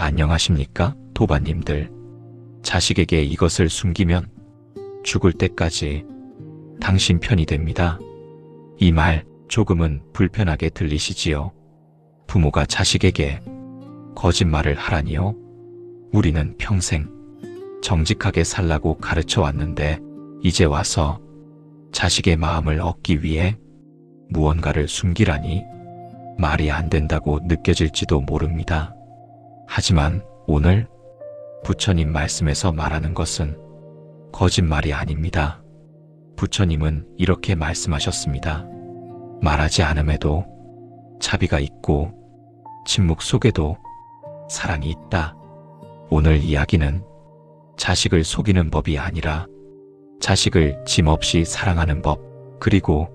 안녕하십니까, 도반님들. 자식에게 이것을 숨기면 죽을 때까지 당신 편이 됩니다. 이 말 조금은 불편하게 들리시지요? 부모가 자식에게 거짓말을 하라니요? 우리는 평생 정직하게 살라고 가르쳐 왔는데 이제 와서 자식의 마음을 얻기 위해 무언가를 숨기라니 말이 안 된다고 느껴질지도 모릅니다. 하지만 오늘 부처님 말씀에서 말하는 것은 거짓말이 아닙니다. 부처님은 이렇게 말씀하셨습니다. 말하지 않음에도 자비가 있고 침묵 속에도 사랑이 있다. 오늘 이야기는 자식을 속이는 법이 아니라 자식을 짐없이 사랑하는 법, 그리고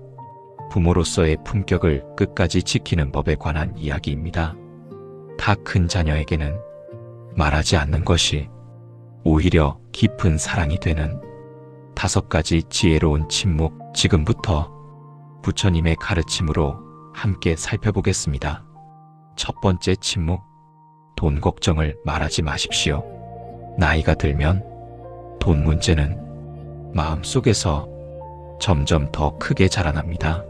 부모로서의 품격을 끝까지 지키는 법에 관한 이야기입니다. 다 큰 자녀에게는 말하지 않는 것이 오히려 깊은 사랑이 되는 5가지 지혜로운 침묵, 지금부터 부처님의 가르침으로 함께 살펴보겠습니다. 첫 번째 침묵, 돈 걱정을 말하지 마십시오. 나이가 들면 돈 문제는 마음속에서 점점 더 크게 자라납니다.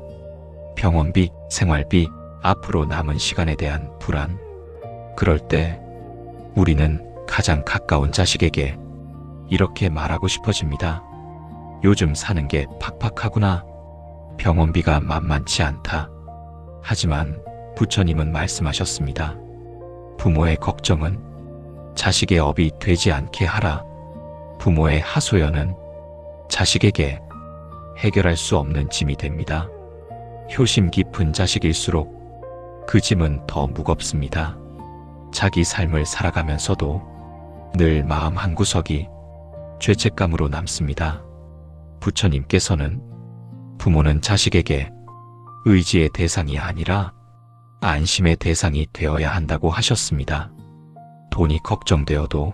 병원비, 생활비, 앞으로 남은 시간에 대한 불안. 그럴 때 우리는 가장 가까운 자식에게 이렇게 말하고 싶어집니다. 요즘 사는 게 팍팍하구나. 병원비가 만만치 않다. 하지만 부처님은 말씀하셨습니다. 부모의 걱정은 자식의 업이 되지 않게 하라. 부모의 하소연은 자식에게 해결할 수 없는 짐이 됩니다. 효심 깊은 자식일수록 그 짐은 더 무겁습니다. 자기 삶을 살아가면서도 늘 마음 한구석이 죄책감으로 남습니다. 부처님께서는 부모는 자식에게 의지의 대상이 아니라 안심의 대상이 되어야 한다고 하셨습니다. 돈이 걱정되어도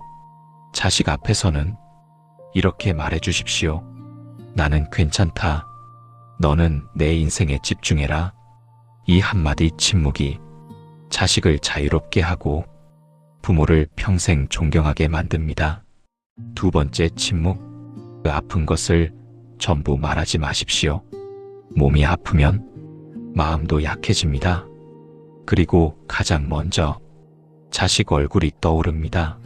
자식 앞에서는 이렇게 말해 주십시오. 나는 괜찮다. 너는 내 인생에 집중해라. 이 한마디 침묵이 자식을 자유롭게 하고 부모를 평생 존경하게 만듭니다. 두 번째 침묵, 그 아픈 것을 전부 말하지 마십시오. 몸이 아프면 마음도 약해집니다. 그리고 가장 먼저 자식 얼굴이 떠오릅니다.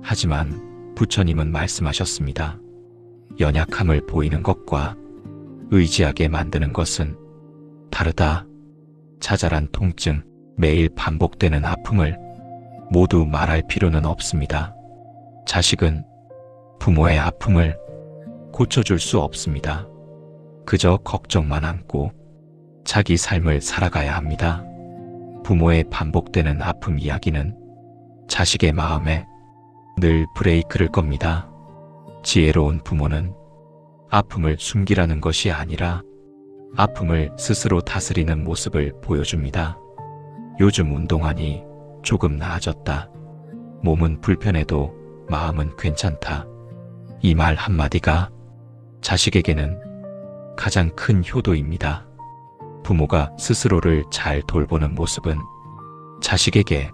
하지만 부처님은 말씀하셨습니다. 연약함을 보이는 것과 의지하게 만드는 것은 다르다. 자잘한 통증, 매일 반복되는 아픔을 모두 말할 필요는 없습니다. 자식은 부모의 아픔을 고쳐줄 수 없습니다. 그저 걱정만 안고 자기 삶을 살아가야 합니다. 부모의 반복되는 아픔 이야기는 자식의 마음에 늘 브레이크를 겁니다. 지혜로운 부모는 아픔을 숨기라는 것이 아니라 아픔을 스스로 다스리는 모습을 보여줍니다. 요즘 운동하니 조금 나아졌다. 몸은 불편해도 마음은 괜찮다. 이 말 한마디가 자식에게는 가장 큰 효도입니다. 부모가 스스로를 잘 돌보는 모습은 자식에게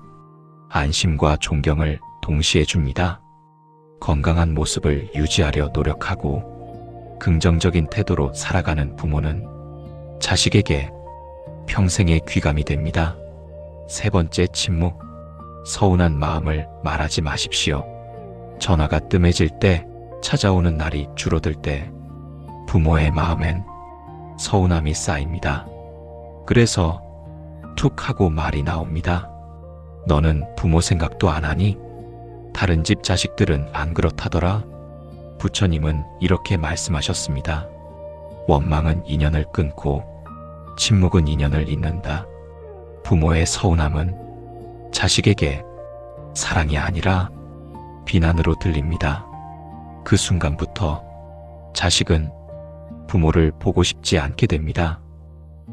안심과 존경을 동시에 줍니다. 건강한 모습을 유지하려 노력하고 긍정적인 태도로 살아가는 부모는 자식에게 평생의 귀감이 됩니다. 세 번째 침묵, 서운한 마음을 말하지 마십시오. 전화가 뜸해질 때, 찾아오는 날이 줄어들 때 부모의 마음엔 서운함이 쌓입니다. 그래서 툭 하고 말이 나옵니다. 너는 부모 생각도 안 하니? 다른 집 자식들은 안 그렇다더라. 부처님은 이렇게 말씀하셨습니다. 원망은 인연을 끊고 침묵은 인연을 잇는다. 부모의 서운함은 자식에게 사랑이 아니라 비난으로 들립니다. 그 순간부터 자식은 부모를 보고 싶지 않게 됩니다.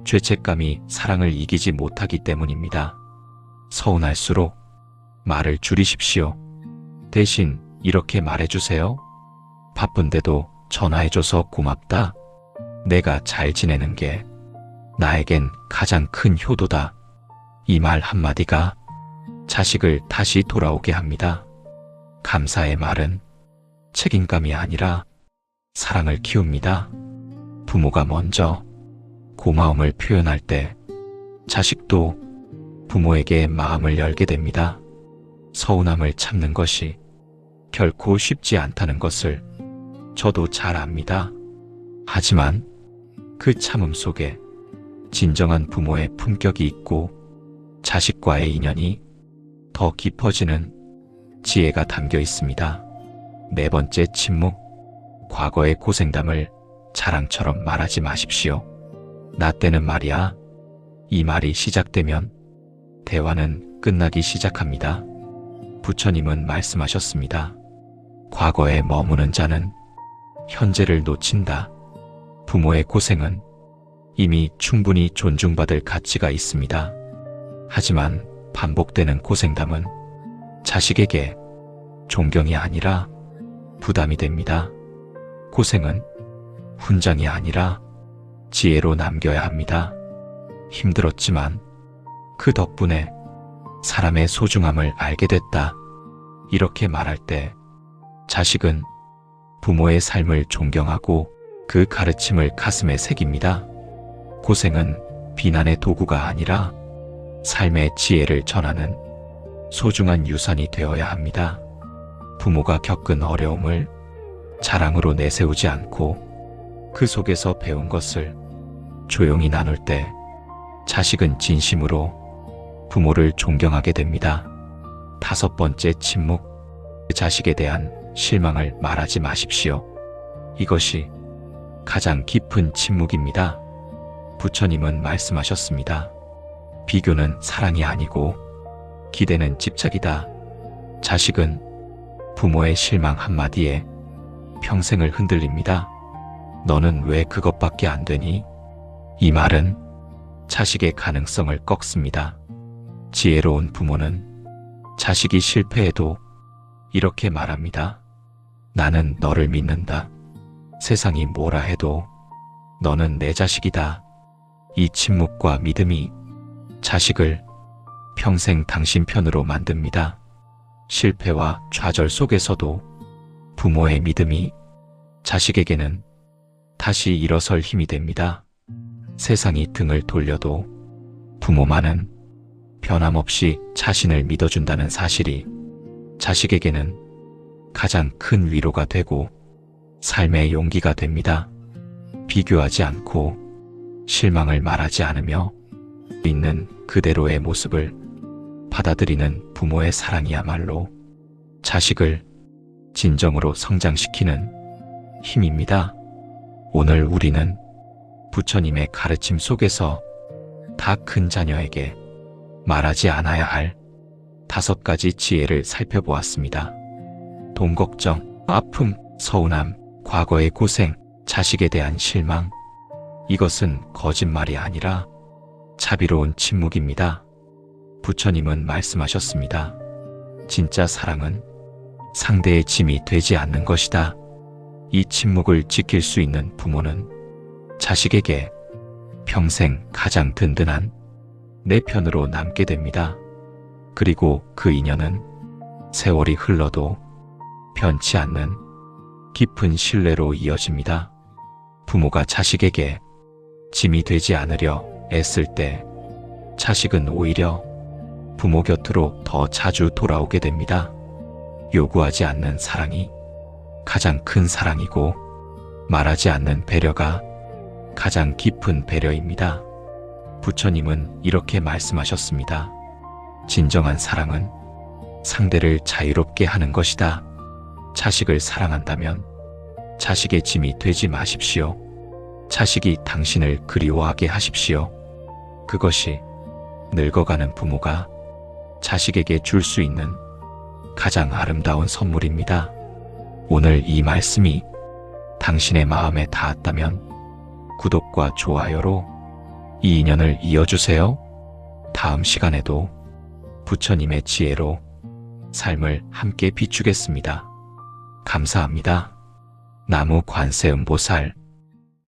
죄책감이 사랑을 이기지 못하기 때문입니다. 서운할수록 말을 줄이십시오. 대신 이렇게 말해주세요. 바쁜데도 전화해줘서 고맙다. 내가 잘 지내는 게 나에겐 가장 큰 효도다. 이 말 한마디가 자식을 다시 돌아오게 합니다. 감사의 말은 책임감이 아니라 사랑을 키웁니다. 부모가 먼저 고마움을 표현할 때 자식도 부모에게 마음을 열게 됩니다. 서운함을 참는 것이 결코 쉽지 않다는 것을 저도 잘 압니다. 하지만 그 참음 속에 진정한 부모의 품격이 있고 자식과의 인연이 더 깊어지는 지혜가 담겨 있습니다. 네 번째 침묵. 과거의 고생담을 자랑처럼 말하지 마십시오. 나 때는 말이야. 이 말이 시작되면 대화는 끝나기 시작합니다. 부처님은 말씀하셨습니다. 과거에 머무는 자는 현재를 놓친다. 부모의 고생은 이미 충분히 존중받을 가치가 있습니다. 하지만 반복되는 고생담은 자식에게 존경이 아니라 부담이 됩니다. 고생은 훈장이 아니라 지혜로 남겨야 합니다. 힘들었지만 그 덕분에 사람의 소중함을 알게 됐다. 이렇게 말할 때 자식은 부모의 삶을 존경하고 그 가르침을 가슴에 새깁니다. 고생은 비난의 도구가 아니라 삶의 지혜를 전하는 소중한 유산이 되어야 합니다. 부모가 겪은 어려움을 자랑으로 내세우지 않고 그 속에서 배운 것을 조용히 나눌 때 자식은 진심으로 부모를 존경하게 됩니다. 다섯 번째 침묵. 자식에 대한 실망을 말하지 마십시오. 이것이 가장 깊은 침묵입니다. 부처님은 말씀하셨습니다. 비교는 사랑이 아니고 기대는 집착이다. 자식은 부모의 실망 한마디에 평생을 흔들립니다. 너는 왜 그것밖에 안 되니? 이 말은 자식의 가능성을 꺾습니다. 지혜로운 부모는 자식이 실패해도 이렇게 말합니다. 나는 너를 믿는다. 세상이 뭐라 해도 너는 내 자식이다. 이 침묵과 믿음이 자식을 평생 당신 편으로 만듭니다. 실패와 좌절 속에서도 부모의 믿음이 자식에게는 다시 일어설 힘이 됩니다. 세상이 등을 돌려도 부모만은 변함없이 자신을 믿어준다는 사실이 자식에게는 가장 큰 위로가 되고 삶의 용기가 됩니다. 비교하지 않고 실망을 말하지 않으며 있는 그대로의 모습을 받아들이는 부모의 사랑이야말로 자식을 진정으로 성장시키는 힘입니다. 오늘 우리는 부처님의 가르침 속에서 다 큰 자녀에게 말하지 않아야 할 5가지 지혜를 살펴보았습니다. 돈 걱정, 아픔, 서운함, 과거의 고생, 자식에 대한 실망. 이것은 거짓말이 아니라 자비로운 침묵입니다. 부처님은 말씀하셨습니다. 진짜 사랑은 상대의 짐이 되지 않는 것이다. 이 침묵을 지킬 수 있는 부모는 자식에게 평생 가장 든든한 내 편으로 남게 됩니다. 그리고 그 인연은 세월이 흘러도 변치 않는 깊은 신뢰로 이어집니다. 부모가 자식에게 짐이 되지 않으려 애쓸 때 자식은 오히려 부모 곁으로 더 자주 돌아오게 됩니다. 요구하지 않는 사랑이 가장 큰 사랑이고 말하지 않는 배려가 가장 깊은 배려입니다. 부처님은 이렇게 말씀하셨습니다. 진정한 사랑은 상대를 자유롭게 하는 것이다. 자식을 사랑한다면 자식의 짐이 되지 마십시오. 자식이 당신을 그리워하게 하십시오. 그것이 늙어가는 부모가 자식에게 줄 수 있는 가장 아름다운 선물입니다. 오늘 이 말씀이 당신의 마음에 닿았다면 구독과 좋아요로 이 인연을 이어주세요. 다음 시간에도 부처님의 지혜로 삶을 함께 비추겠습니다. 감사합니다. 나무 관세음보살